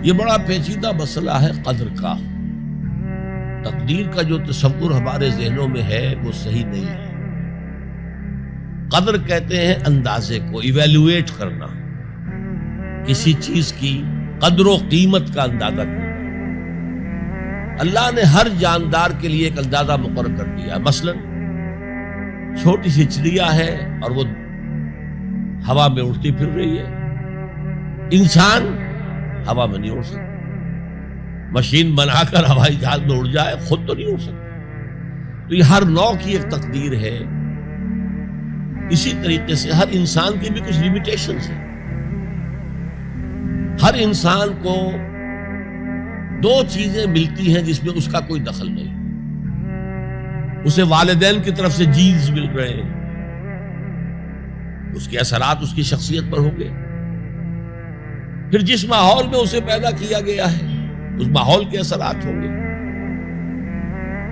یہ بڑا پیچیدہ مسئلہ ہے قدر کا. تقدیر کا جو تصور ہمارے ذہنوں میں ہے وہ صحیح نہیں ہے. قدر کہتے ہیں اندازے کو، ایویلویٹ کرنا، کسی چیز کی قدر و قیمت کا اندازہ کرنا. اللہ نے ہر جاندار کے لیے ایک اندازہ مقرر کر دیا. مثلا چھوٹی سی چڑیا ہے اور وہ ہوا میں اڑتی پھر رہی ہے. انسان ہوا میں نہیں اڑ سکتا. مشین بنا کر ہوائی جہاز میں اڑ جائے، خود تو نہیں اڑ سکتا. تو یہ ہر نوع کی ایک تقدیر ہے. اسی طریقے سے ہر انسان کی بھی کچھ لیمیٹیشنز ہیں. ہر انسان کو دو چیزیں ملتی ہیں جس میں اس کا کوئی دخل نہیں. اسے والدین کی طرف سے جینز مل رہے ہیں، اس کے اثرات اس کی شخصیت پر ہوں گے. پھر جس ماحول میں اسے پیدا کیا گیا ہے اس ماحول کے اثرات ہوں گے.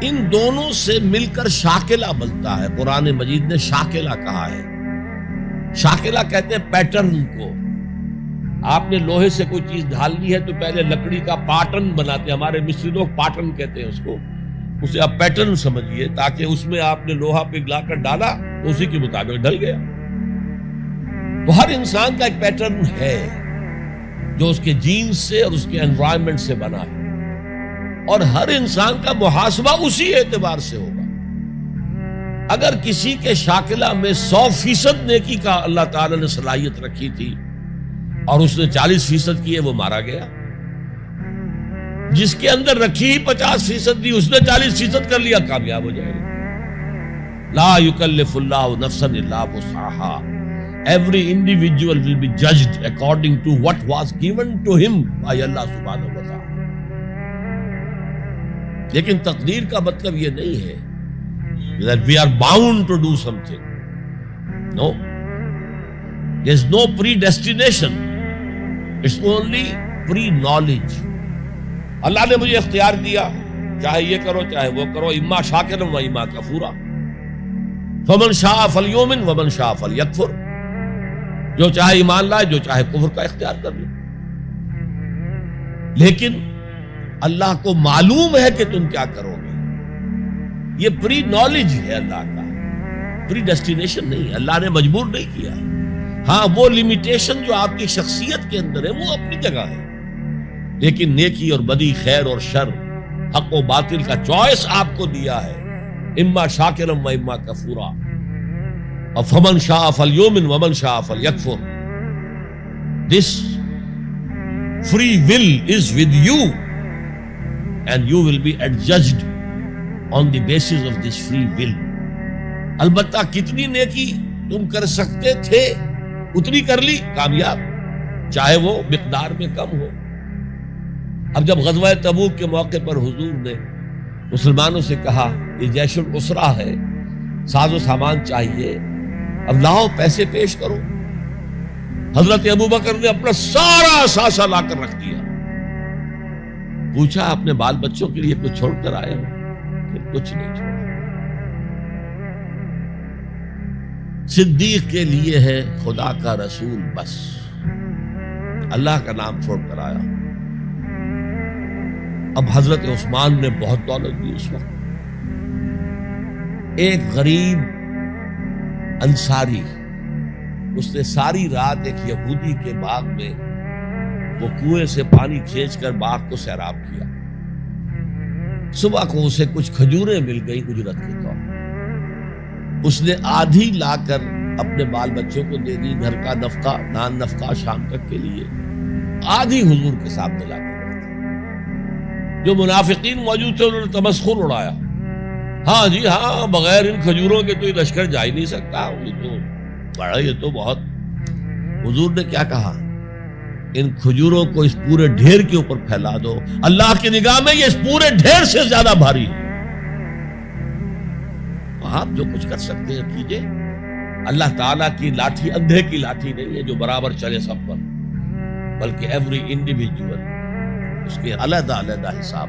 ان دونوں سے مل کر شاکلہ بنتا ہے. قرآن مجید نے شاکلہ کہا ہے. شاکلہ کہتے ہیں پیٹرن کو. آپ نے لوہے سے کوئی چیز ڈھالنی ہے تو پہلے لکڑی کا پاٹرن بناتے ہیں. ہمارے مصری لوگ پاٹرن کہتے ہیں اس کو. اسے آپ پیٹرن سمجھیے تاکہ اس میں آپ نے لوہا پگھلا کر ڈالا تو اسی کے مطابق ڈھل گیا. تو ہر انسان کا ایک پیٹرن ہے جو اس کے جینز سے اور اس کے انوائرمنٹ سے بنا ہے، اور ہر انسان کا محاسبہ اسی اعتبار سے ہوگا. اگر کسی کے شاکلہ میں 100% نیکی کا اللہ تعالی نے صلاحیت رکھی تھی اور اس نے 40% کی ہے، وہ مارا گیا. جس کے اندر رکھی 50% دی، اس نے 40% کر لیا، کامیاب ہو جائے گا. لا یکلف اللہ نفسا الا وسعها. Every individual will be judged according to what was given to him by Allah subhanahu wa ta'ala. لیکن تقدیر کا مطلب یہ نہیں ہے that we are bound to do something. No. There's no predestination. It's only pre-knowledge. اللہ نے مجھے اختیار دیا، چاہے یہ کرو چاہے وہ کرو، اما شاکرا و اما کفورا. فمن شاء فلیؤمن ومن شاء فلیکفر. جو چاہے ایمان لائے، جو چاہے کفر کا اختیار کر لے. لیکن اللہ کو معلوم ہے کہ تم کیا کرو گے. یہ پری نالج ہے اللہ کا، پری ڈیسٹینیشن نہیں ہے. اللہ نے مجبور نہیں کیا. ہاں وہ لمیٹیشن جو آپ کی شخصیت کے اندر ہے وہ اپنی جگہ ہے، لیکن نیکی اور بدی، خیر اور شر، حق و باطل کا چوائس آپ کو دیا ہے. اما شاکرا و اما کفورا. فمن شاء فلیؤمن ومن شاء فلیکفر. This free will is with you and you will be adjudged on the basis of this free will. البتہ کتنی نیکی تم کر سکتے تھے اتنی کر لی، کامیاب، چاہے وہ مقدار میں کم ہو. اب جب غزوہ تبوک کے موقع پر حضور نے مسلمانوں سے کہا یہ جیش العسرہ ہے، ساز و سامان چاہیے، اب لاؤ پیسے پیش کرو. حضرت ابوبکر نے اپنا سارا اثاثہ لا کر رکھ دیا. پوچھا اپنے بال بچوں کے لیے کچھ چھوڑ کر آئے ہو؟ کہ کچھ نہیں چھوڑا. صدیق کے لیے ہے خدا کا رسول، بس اللہ کا نام چھوڑ کر آیا. اب حضرت عثمان نے بہت دولت دی اس وقت. ایک غریب انصاری، اس نے ساری رات ایک یہودی کے باغ میں وہ کنویں سے پانی کھینچ کر باغ کو سیراب کیا. صبح کو اسے کچھ کھجوریں مل گئی اجرت کے طور پر. اس نے آدھی لا کر اپنے بال بچوں کو دے دی، گھر کا نفقہ، نان نفقہ شام تک کے لیے. آدھی حضور کے سامنے لا کر رکھ دی. جو منافقین موجود تھے انہوں نے تمسخر اڑایا. ہاں جی ہاں، بغیر ان کھجوروں کے تو یہ لشکر جا ہی نہیں سکتا، یہ تو بہت. حضور نے کیا کہا؟ ان کھجوروں کو اس پورے ڈھیر کے اوپر پھیلا دو، اللہ کی نگاہ میں یہ اس پورے ڈھیر سے زیادہ بھاری ہے. آپ جو کچھ کر سکتے ہیں کیجئے. اللہ تعالیٰ کی لاٹھی اندھے کی لاٹھی نہیں ہے جو برابر چلے سب پر، بلکہ ایوری انڈیویجول اس کے علیحدہ علیحدہ حساب.